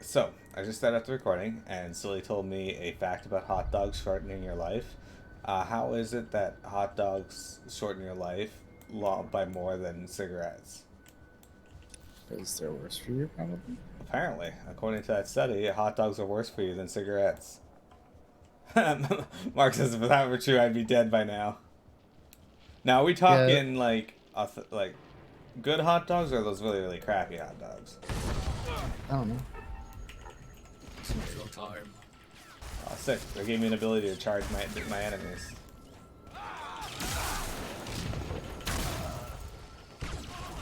So, I just started up the recording, and Silly told me a fact about hot dogs shortening your life. How is it that hot dogs shorten your life by more than cigarettes? Because they're worse for you, probably. Apparently, according to that study, hot dogs are worse for you than cigarettes. Mark says, if that were true, I'd be dead by now. Now, are we Yeah, talking like good hot dogs, or those really really crappy hot dogs? I don't know. It's not your time. Oh, sick! They gave me an ability to charge my enemies.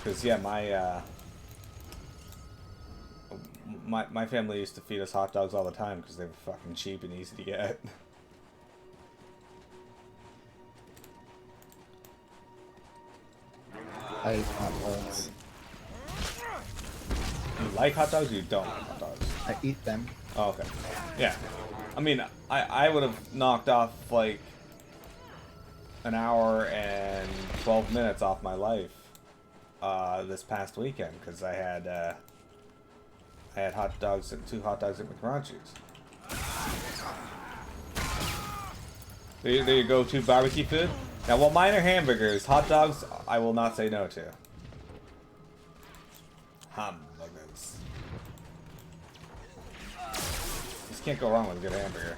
Because yeah, my family used to feed us hot dogs all the time because they were fucking cheap and easy to get. I eat hot dogs. You like hot dogs, or you don't like hot dogs? I eat them. Oh, okay. Yeah. I mean, I would have knocked off like an hour and 12 minutes off my life this past weekend because I had hot dogs, 2 hot dogs at McCrunchies. There you go, to barbecue food. Now, while mine are hamburgers, hot dogs I will not say no to. Hamburgers. Just can't go wrong with a good hamburger.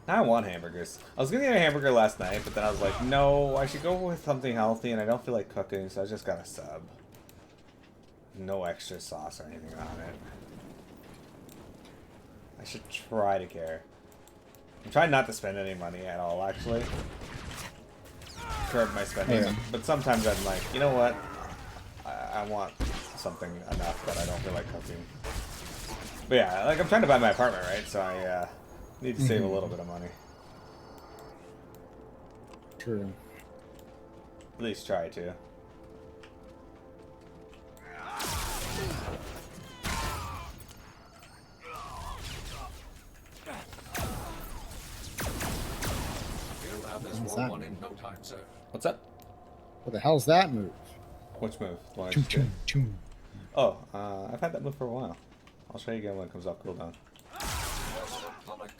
I want hamburgers. I was gonna get a hamburger last night, but then I was like, no, I should go with something healthy, and I don't feel like cooking, so I just got a sub. No extra sauce or anything on it. I should try to care. I'm trying not to spend any money at all, actually. Curb my spending, Yeah. but sometimes I'm like, you know what? I want something enough that I don't feel like cooking. But yeah, like I'm trying to buy my apartment, right? So I need to save a little bit of money. True. At least try to. You'll have this What's war that won in mean? no time, sir. What's up? What the hell's that move? Which move? The one I Chum, just did? chum, chum. Oh, I've had that move for a while. I'll show you again when it comes off cooldown. Public.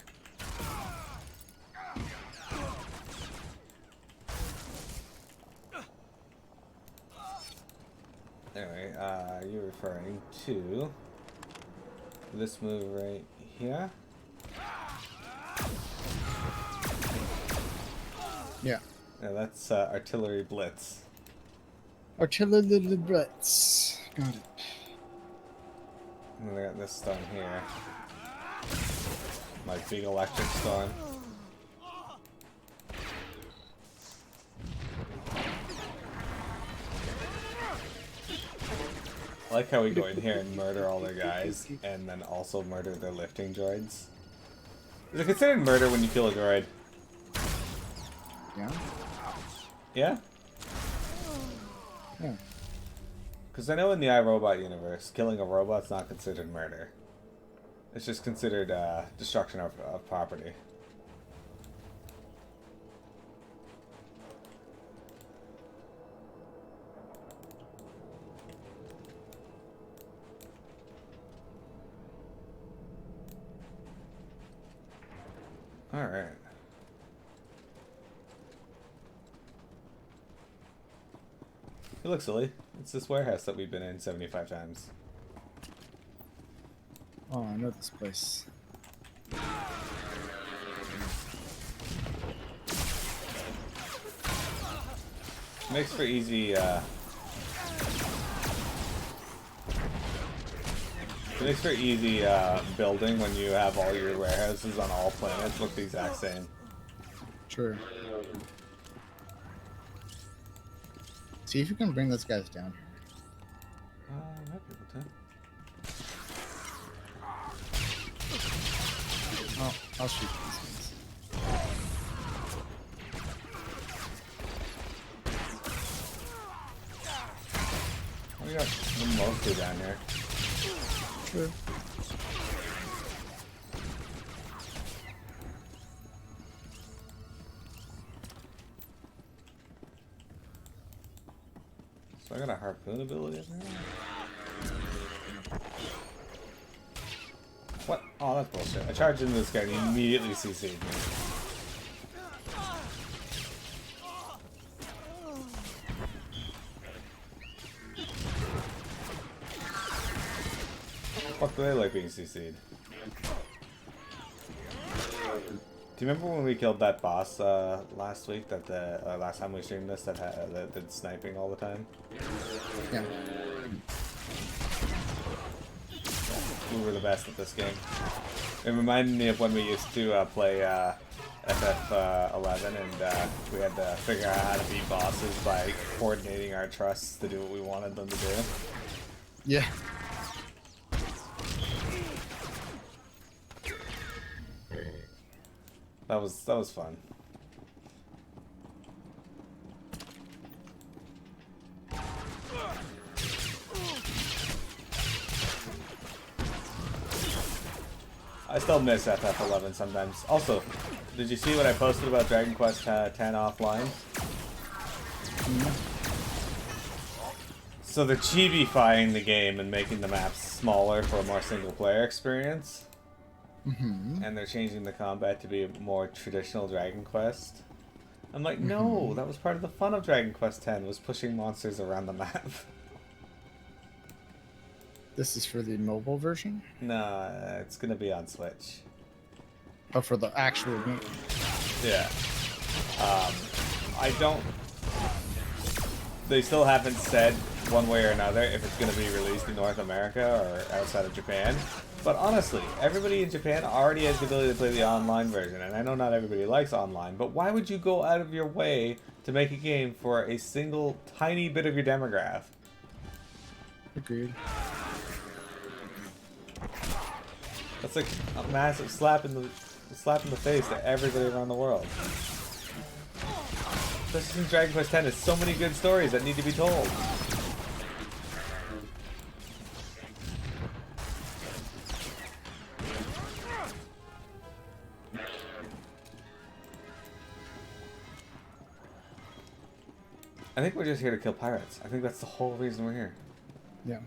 Anyway, you're referring to this move right here. Yeah. Yeah, that's artillery blitz. Artillery brats. Got it. And then I got this stone here. My big electric stone. I like how we go in here and murder all their guys, and then also murder their lifting droids. Is it considered murder when you kill a droid? Yeah. Yeah? Yeah. Because I know in the iRobot universe, killing a robot's not considered murder. It's just considered destruction of property. Alright. Hey, look, silly. It's this warehouse that we've been in 75 times. Oh, I know this place. Makes for easy, it makes for easy building when you have all your warehouses on all planets look the exact same. True. See if you can bring those guys down here. Might be able to. I'll shoot these ones. We got mostly down here. True. So I got a harpoon ability in there? What? Oh, that's bullshit. I charged into this guy and he immediately CC'd me. Fuck do they like being CC'd? Do you remember when we killed that boss last week? That the last time we streamed this, that did sniping all the time. Yeah. We were the best at this game. It reminded me of when we used to play FF11, and we had to figure out how to beat bosses by coordinating our trusts to do what we wanted them to do. Yeah. That was fun. I still miss FF11 sometimes. Also, did you see what I posted about Dragon Quest X offline? So they're chibi-fying the game and making the maps smaller for a more single-player experience. And they're changing the combat to be a more traditional Dragon Quest. I'm like, no, that was part of the fun of Dragon Quest X, was pushing monsters around the map. This is for the mobile version? Nah, it's gonna be on Switch. Oh, for the actual game. Yeah. I don't... They still haven't said one way or another if it's gonna be released in North America or outside of Japan. But honestly, everybody in Japan already has the ability to play the online version, and I know not everybody likes online, but why would you go out of your way to make a game for a single tiny bit of your demographic? Agreed. That's like a massive slap in the face to everybody around the world. Especially since Dragon Quest X has so many good stories that need to be told. I think we're just here to kill pirates. I think that's the whole reason we're here. Yeah.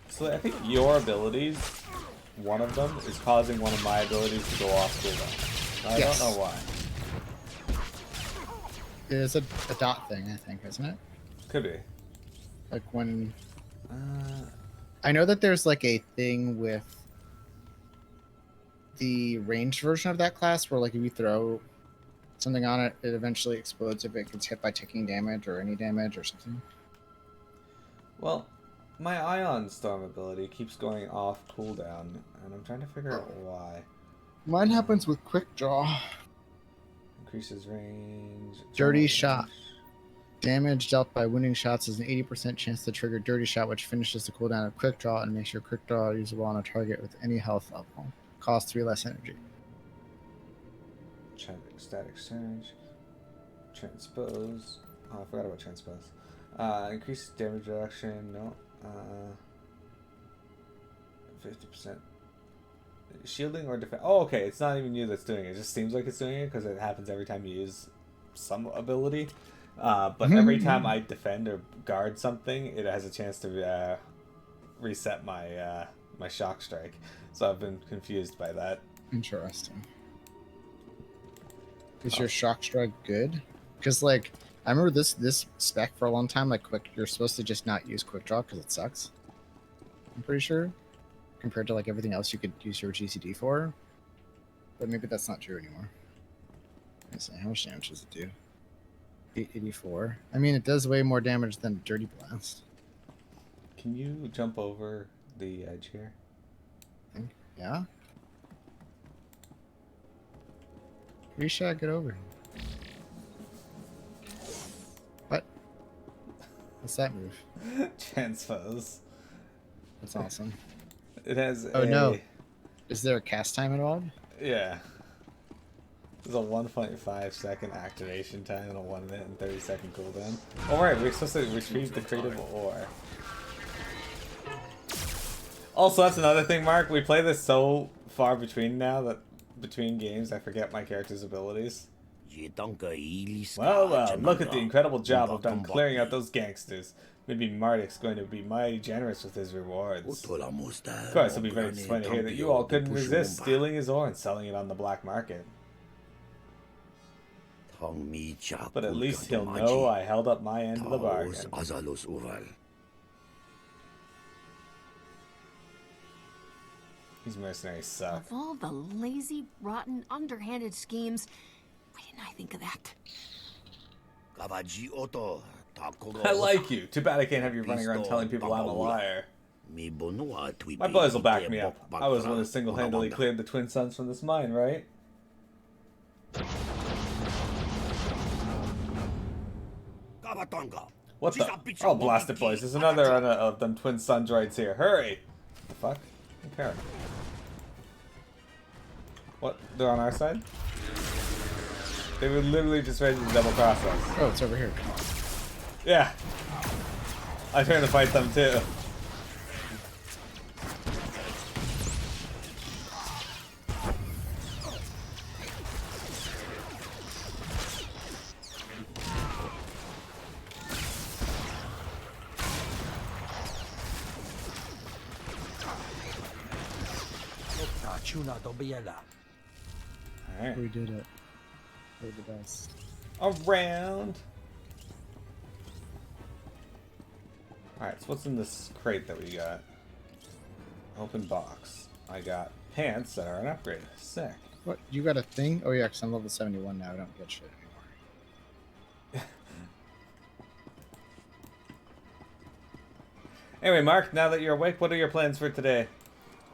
So I think your abilities, one of them, is causing one of my abilities to go off cooldown. I Yes. don't know why. It's a dot thing, I think, isn't it? Could be. Like when... Uh, I know that there's like a thing with the ranged version of that class where like if you throw something on it, it eventually explodes if it gets hit by ticking damage or any damage or something. well, my Ion Storm ability keeps going off cooldown, and I'm trying to figure out why. Mine happens with quick draw. Increases range. Dirty range. shot. Damage dealt by winning shots is an 80% chance to trigger Dirty Shot, which finishes the cooldown of Quick Draw and makes your Quick Draw usable on a target with any health level. Costs 3 less energy. Static Surge. Transpose. Oh, I forgot about Transpose. Increases damage reduction. No. 50%. Shielding or defense. Oh, okay. It's not even you that's doing it. It just seems like it's doing it because it happens every time you use some ability. But every time I defend or guard something, it has a chance to reset my my shock strike. So I've been confused by that. Interesting. Is your shock strike good? Because like I remember this spec for a long time. Like you're supposed to just not use quick draw because it sucks. I'm pretty sure, compared to like everything else you could use your GCD for. But maybe that's not true anymore. Let's see, how much damage does it do? 884. I mean, it does way more damage than Dirty Blast. Can you jump over the edge here? I think. Yeah. Pretty sure I get over. What? What's that move? Transpose. That's awesome. It has Oh no. Is there a cast time involved? Yeah. There's a 1.5-second activation time and a 1 minute and 30-second cooldown. Oh right, we're supposed to retrieve the creative ore. Also, that's another thing, Mark. We play this so far between now that between games I forget my character's abilities. Well, look at the incredible job I've done clearing out those gangsters. Maybe Marduk's going to be mighty generous with his rewards. Of course, he'll be very disappointed to hear that you all couldn't resist stealing his ore and selling it on the black market. But at least he'll know I held up my end of the bargain. These mercenaries suck. Of all the lazy, rotten, underhanded schemes, why didn't I think of that? I like you. Too bad I can't have you running around telling people I'm a liar. My boys will back me up. I was the one who single-handedly cleared the Twin Suns from this mine, right? What the? Oh, blast it, boys. There's another of them Twin Sun droids here. Hurry! The fuck? Okay. What? They're on our side? They were literally just ready to double cross us. Oh, it's over here. Yeah. I trying to fight them too. Alright. We did it. We're the best. Around. Alright, so what's in this crate that we got? Open box. I got pants that are an upgrade. Sick. What? You got a thing? Oh yeah, because I'm level 71 now. I don't get shit anymore. Anyway, Mark, now that you're awake, what are your plans for today?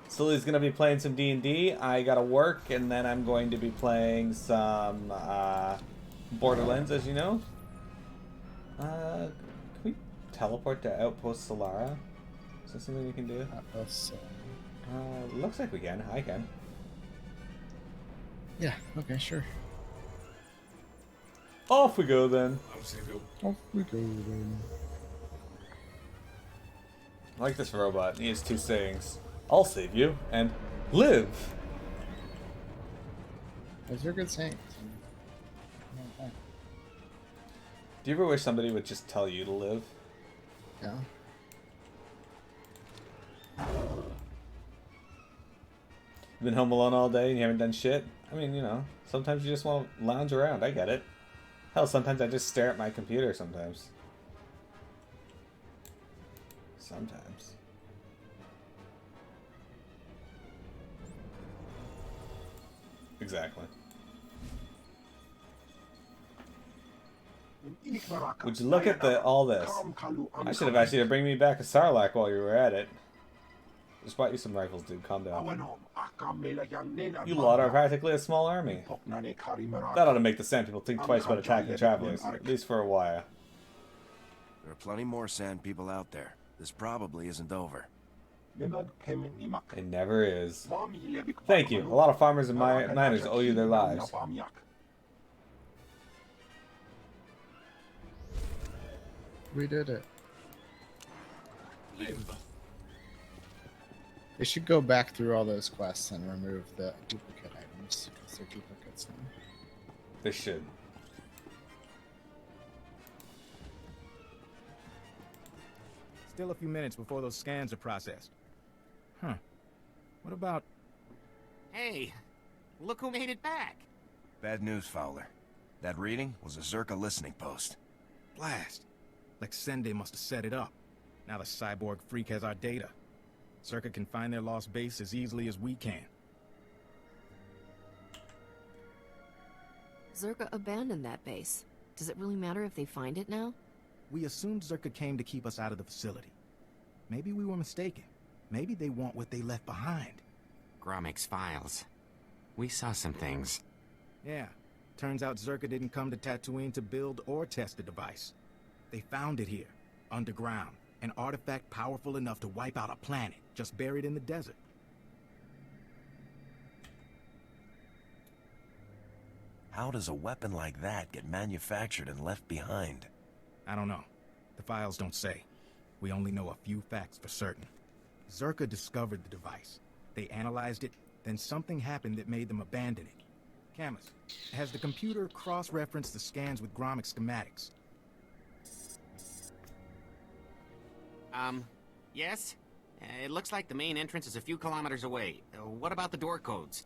Sully's going to be playing some D&D. I got to work, and then I'm going to be playing some Borderlands, as you know. Can we teleport to Outpost Solara? Is that something we can do? Looks like we can. I can. Yeah, okay, sure. Off we go, then. Off we go, then. I like this robot. He has two sayings. I'll save you, and live. Those are good sayings. Do you ever wish somebody would just tell you to live? Yeah. You've been home alone all day and you haven't done shit? I mean, you know, sometimes you just want to lounge around. I get it. Hell, sometimes I just stare at my computer sometimes. Sometimes. Exactly. Would you look at all this? I should have asked you to bring me back a Sarlacc while you were at it. Just bought you some rifles, dude. Calm down. You lot are practically a small army. That ought to make the Sand People think twice about attacking travelers, at least for a while. There are plenty more Sand People out there. This probably isn't over. It never is. Thank you. A lot of farmers and miners owe you their lives. We did it. They should go back through all those quests and remove the duplicate items, because they're duplicates now. They should. Still a few minutes before those scans are processed. Huh. What about... Hey, look who made it back. Bad news, Fowler. That reading was a Zerka listening post. Blast. Like Sende must have set it up. Now the cyborg freak has our data. Zerka can find their lost base as easily as we can. Zerka abandoned that base. Does it really matter if they find it now? We assumed Zerka came to keep us out of the facility. Maybe we were mistaken. Maybe they want what they left behind. Gromik's files. We saw some things. Yeah. Turns out Zerka didn't come to Tatooine to build or test the device. They found it here, underground. An artifact powerful enough to wipe out a planet, just buried in the desert. How does a weapon like that get manufactured and left behind? I don't know. The files don't say. We only know a few facts for certain. Zerka discovered the device. They analyzed it, then something happened that made them abandon it. Camus, has the computer cross-referenced the scans with Gromit schematics? Yes? It looks like the main entrance is a few kilometers away. What about the door codes?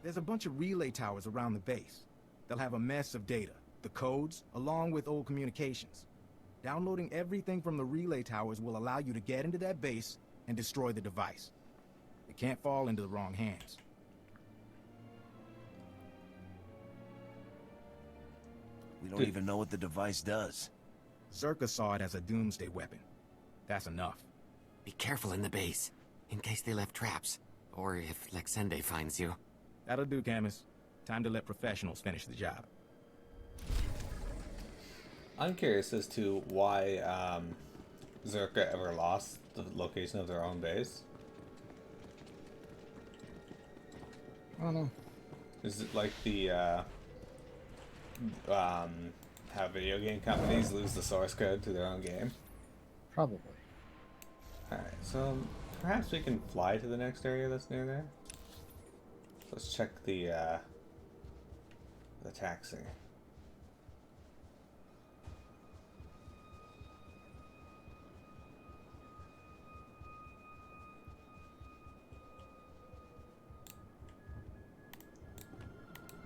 There's a bunch of relay towers around the base. They'll have a mess of data, the codes, along with old communications. Downloading everything from the relay towers will allow you to get into that base and destroy the device. It can't fall into the wrong hands. We don't even know what the device does. Zerka saw it as a doomsday weapon. That's enough. Be careful in the base, in case they left traps. Or if Lexende finds you. That'll do, Camus. Time to let professionals finish the job. I'm curious as to why Zerka ever lost the location of their own base. I don't know. Is it like the how video game companies lose the source code to their own game? Probably. Alright, so perhaps we can fly to the next area that's near there. Let's check the taxi.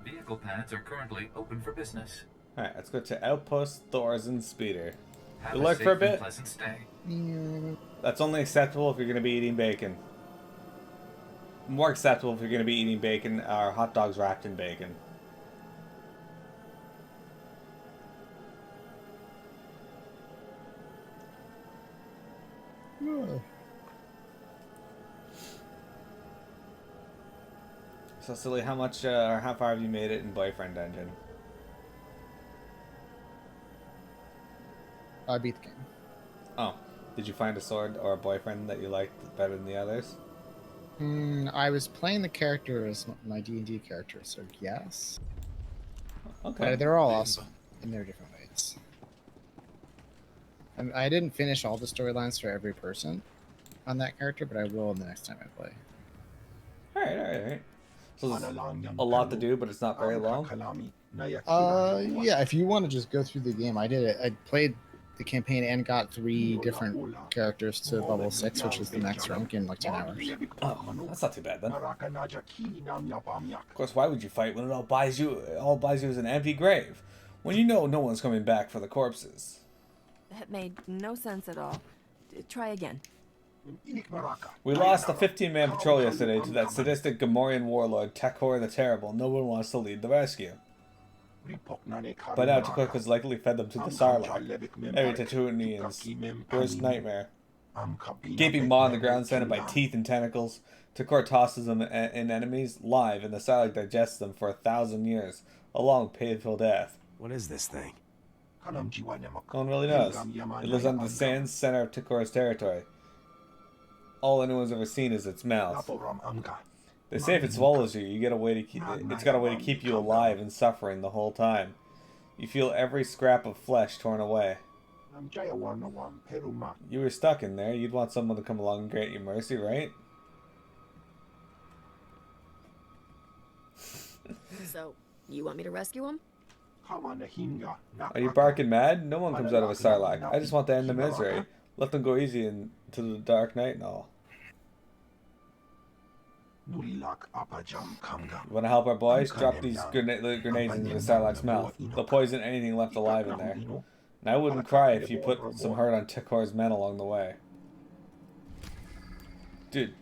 Vehicle paths are currently open for business. Alright, let's go to Outpost Thorzen Speeder. Have You look safe for a and bit? pleasant stay. That's only acceptable if you're going to be eating bacon. More acceptable if you're going to be eating bacon are hot dogs wrapped in bacon. So silly, how much or how far have you made it in Boyfriend Dungeon? I beat the game. Oh, did you find a sword or a boyfriend that you liked better than the others? I was playing the character as my D&D character, so yes. Okay. They're all awesome in their different ways. I didn't finish all the storylines for every person on that character, but I will the next time I play. Alright. So there's a lot to do, but it's not very long. Yeah, if you want to just go through the game, I did it. I played the campaign and got 3 different characters to level 6, which is the max rank, in like 10 hours. Oh, that's not too bad then. Of course, why would you fight when it all buys you is an empty grave? When you know no one's coming back for the corpses. That made no sense at all. Try again. We lost a 15-man patrol yesterday to that sadistic Gamorrean warlord, Tekor the Terrible. No one wants to lead the rescue. By now, Tekor has likely fed them to the Sarlacc, every Tatooinean's worst nightmare. Gaping maw on the ground surrounded by teeth and tentacles, Tekor tosses them in enemies live, and the Sarlacc digests them for 1,000 years. A long, painful death. What is this thing? No one really knows. It lives under the sands, center of Tekor's territory. All anyone's ever seen is its mouth. They say if it swallows you, it's got a way to keep you alive and suffering the whole time. You feel every scrap of flesh torn away. You were stuck in there. You'd want someone to come along and grant you mercy, right? So, you want me to rescue him? Are you barking mad? No one comes out of a Sarlacc. I just want to end the misery. Let them go easy into the dark night and all. You want to help our boys? Drop these grenades into the Sarlacc's mouth. They'll poison anything left alive in there. And I wouldn't cry if you put some hurt on Tekor's men along the way. Dude,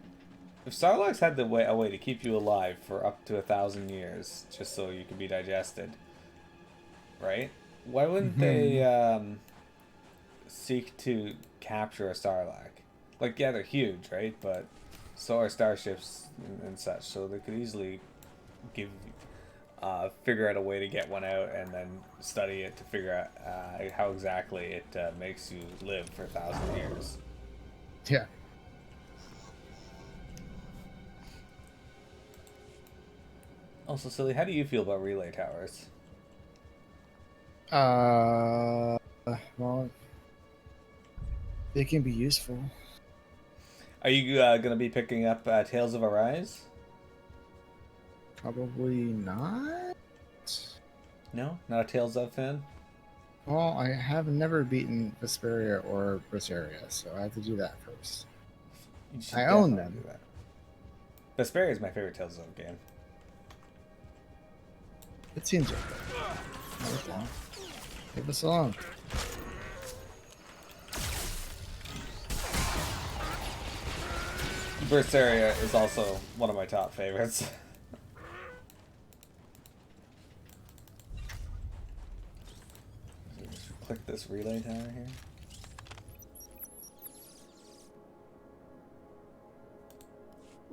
if Sarlaccs had a way to keep you alive for up to 1,000 years, just so you could be digested, right? Why wouldn't they seek to capture a Sarlacc? Like, yeah, they're huge, right? But so are starships and such, so they could easily figure out a way to get one out and then study it to figure out how exactly it makes you live for 1,000 years. Yeah. Also, Silly, how do you feel about relay towers? Well, they can be useful. Are you gonna be picking up Tales of Arise? Probably not. No, not a Tales of fan. Well, I have never beaten Vesperia or Berseria, so I have to do that first. You should I own definitely them. do that. Vesperia is my favorite Tales of game. It seems okay. Okay. Leave us alone. Berseria is also one of my top favorites. Click this relay tower here.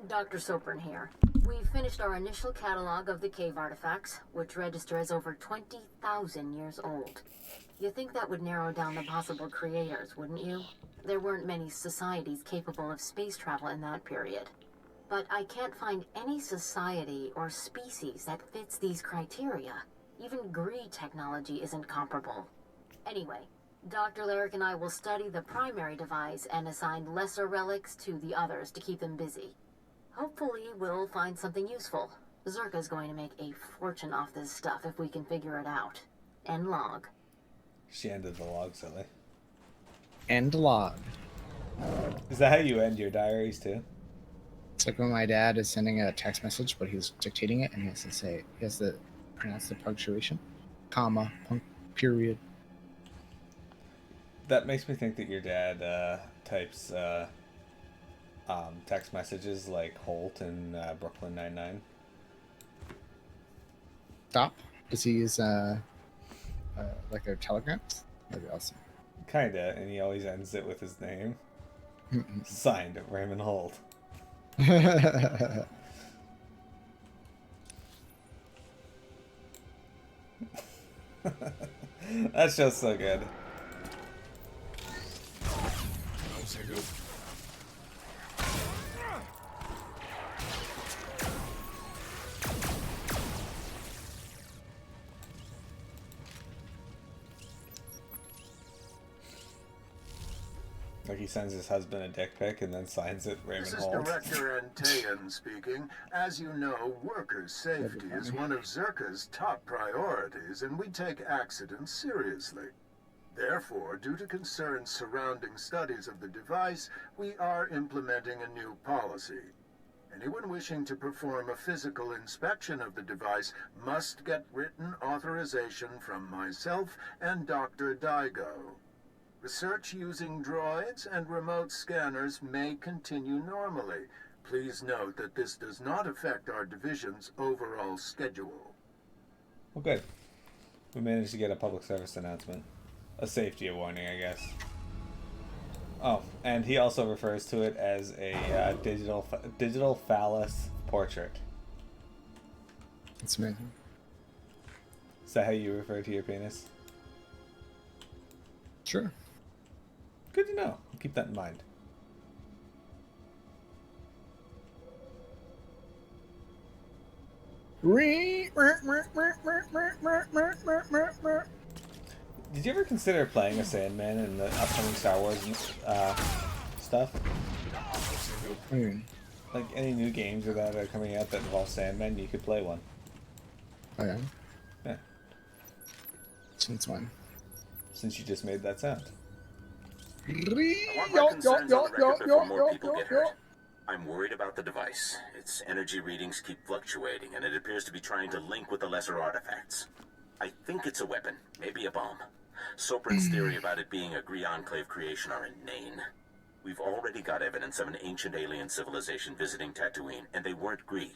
Dr. Sopran here. We finished our initial catalog of the cave artifacts, which register as over 20,000 years old. You think that would narrow down the possible creators, wouldn't you? There weren't many societies capable of space travel in that period. But I can't find any society or species that fits these criteria. Even Gree technology isn't comparable. Anyway, Dr. Lyric and I will study the primary device and assign lesser relics to the others to keep them busy. Hopefully, we'll find something useful. Zerka's going to make a fortune off this stuff if we can figure it out. End log. She ended the log, silly. End log. Is that how you end your diaries too? It's like when my dad is sending a text message, but he's dictating it, and he has to pronounce the punctuation, comma, period. That makes me think that your dad types text messages like Holt in Brooklyn Nine-Nine. Stop. Does he use like their telegrams? That'd be awesome. Kinda, and he always ends it with his name. Signed, Raymond Holt. That's just so good. Like he sends his husband a dick pic and then signs it Raymond This is Holt. Director Antaean speaking. As you know, workers' safety is one of Zerka's top priorities, and we take accidents seriously. Therefore, due to concerns surrounding studies of the device, we are implementing a new policy. Anyone wishing to perform a physical inspection of the device must get written authorization from myself and Dr. Daigo. Research using droids and remote scanners may continue normally. Please note that this does not affect our division's overall schedule. Well, good. We managed to get a public service announcement. A safety warning, I guess. Oh, and he also refers to it as a digital phallus portrait. That's amazing. Is that how you refer to your penis? Sure. Good to know. I'll keep that in mind. Did you ever consider playing a Sandman in the upcoming Star Wars stuff? What do you mean? Like any new games or that are coming out that involve Sandman, you could play one. Oh yeah. Yeah. Since when? Since you just made that sound. I want my concerns on the record before more people get hurt. I'm worried about the device. Its energy readings keep fluctuating, and it appears to be trying to link with the lesser artifacts. I think it's a weapon, maybe a bomb. Sopran's theory about it being a Gree Enclave creation are inane. We've already got evidence of an ancient alien civilization visiting Tatooine, and they weren't Gree.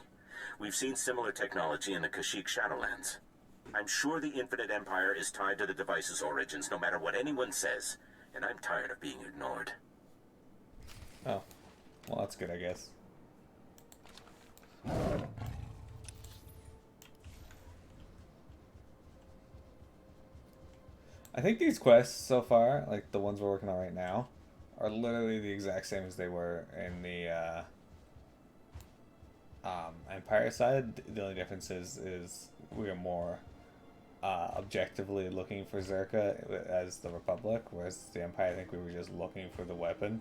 We've seen similar technology in the Kashyyyk Shadowlands. I'm sure the Infinite Empire is tied to the device's origins, no matter what anyone says, and I'm tired of being ignored. Oh. Well, that's good, I guess. I think these quests so far, like the ones we're working on right now, are literally the exact same as they were in the Empire side. The only difference is we are more objectively looking for Zerka as the Republic, whereas the Empire, I think we were just looking for the weapon.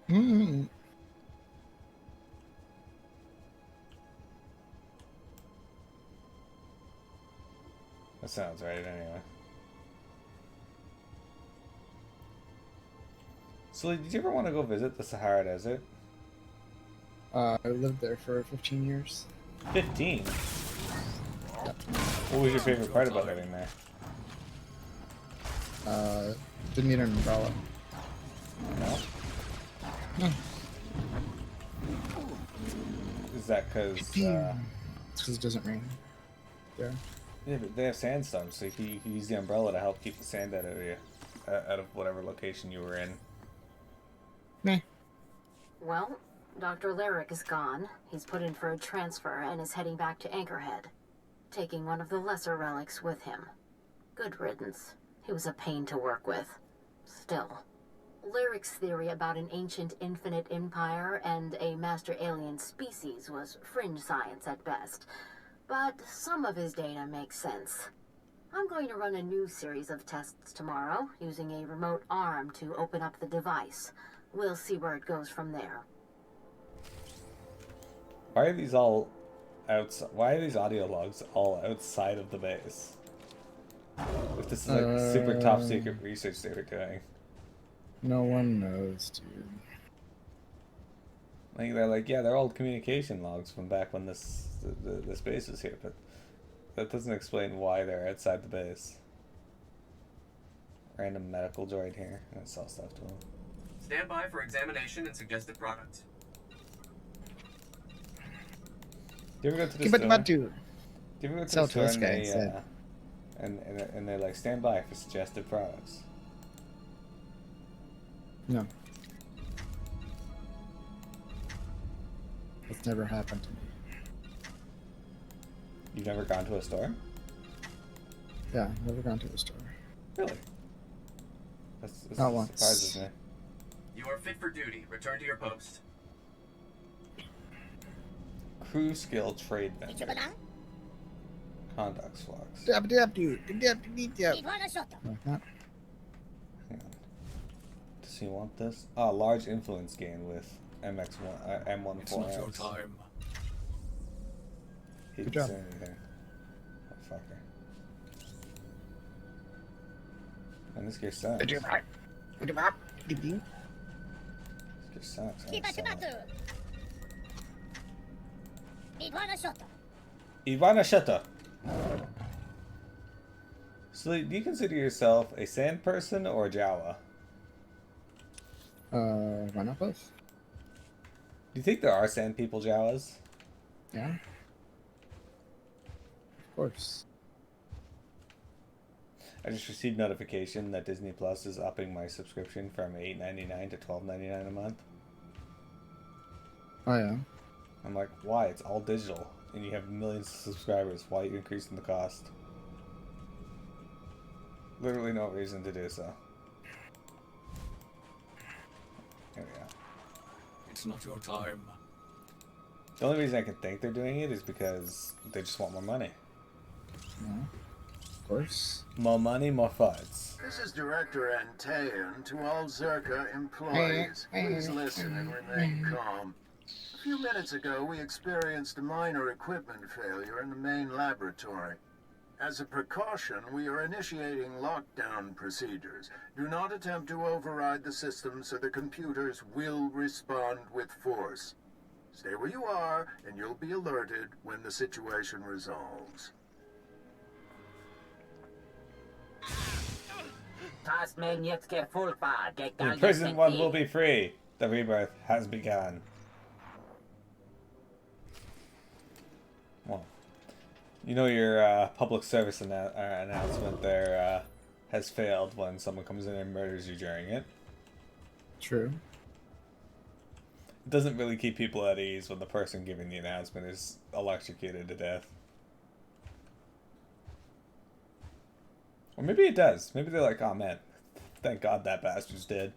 Hmm. That sounds right, anyway. So, did you ever want to go visit the Sahara Desert? I lived there for 15 years. 15? What was your favorite part about living there? Didn't need an umbrella. No? Is that because... It's because it doesn't rain there. Yeah, but they have sandstorms, so you can use the umbrella to help keep the sand out of you, out of whatever location you were in. Meh. Well, Dr. Lyric is gone. He's put in for a transfer and is heading back to Anchorhead, taking one of the lesser relics with him. Good riddance. He was a pain to work with. Still. Lyric's theory about an ancient infinite empire and a master alien species was fringe science at best, but some of his data makes sense. I'm going to run a new series of tests tomorrow, using a remote arm to open up the device. We'll see where it goes from there. Why are these all outside? Why are these audio logs all outside of the base? If this is like super top secret research they were doing. No one knows, dude. Like they're like, yeah, they're old communication logs from back when this base was here, but that doesn't explain why they're outside the base. Random medical droid here. I'm gonna sell stuff to him. Stand by for examination and suggested product. Do you ever go to the Give it store? back to Do you ever go to sell the to store this and guy they, instead. and they're like, stand by for suggested products? No. That's never happened to me. You've never gone to a store? Yeah, never gone to a store. Really? This Not once. surprises me. You are fit for duty. Return to your post. Crew skill trade vendor. Conduct flux. Dude. Does he want this? Ah, large influence gain with MX1 M14X. It's not your time. He Good didn't job. say anything. Oh, fucker. And this gear sucks. This gear sucks. Ivana Shutta. So, do you consider yourself a sand person or a Jawa? Why not both? Do you think there are sand people Jawas? Yeah. Of course. I just received notification that Disney Plus is upping my subscription from $8.99 to $12.99 a month. Oh yeah. I'm like, why? It's all digital, and you have millions of subscribers. Why are you increasing the cost? Literally no reason to do so. Here we go. It's not your time. The only reason I can think they're doing it is because they just want more money. Yeah. Of course. More money, more fights. This is Director Antaean to all Zerka employees. Please listen and remain calm. A few minutes ago, we experienced a minor equipment failure in the main laboratory. As a precaution, we are initiating lockdown procedures. Do not attempt to override the system, so the computers will respond with force. Stay where you are, and you'll be alerted when the situation resolves. The imprisoned one will be free. The rebirth has begun. Well, you know your public service announcement there has failed when someone comes in and murders you during it. True. It doesn't really keep people at ease when the person giving the announcement is electrocuted to death. Or maybe it does. Maybe they're like, oh man, thank God that bastard's dead.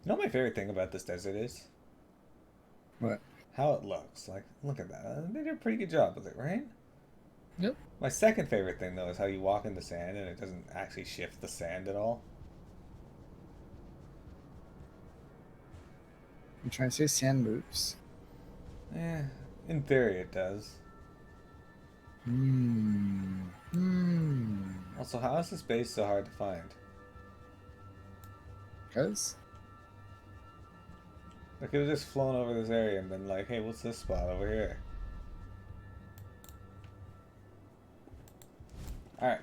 You know what my favorite thing about this desert is? What? how it looks. Like, look at that. They did a pretty good job with it, right? Yep. My second favorite thing, though, is how you walk in the sand and it doesn't actually shift the sand at all. I'm trying to say sand moves. Eh, in theory it does. Also, how is this base so hard to find? Because? I could have just flown over this area and been like, hey, what's this spot over here? Alright.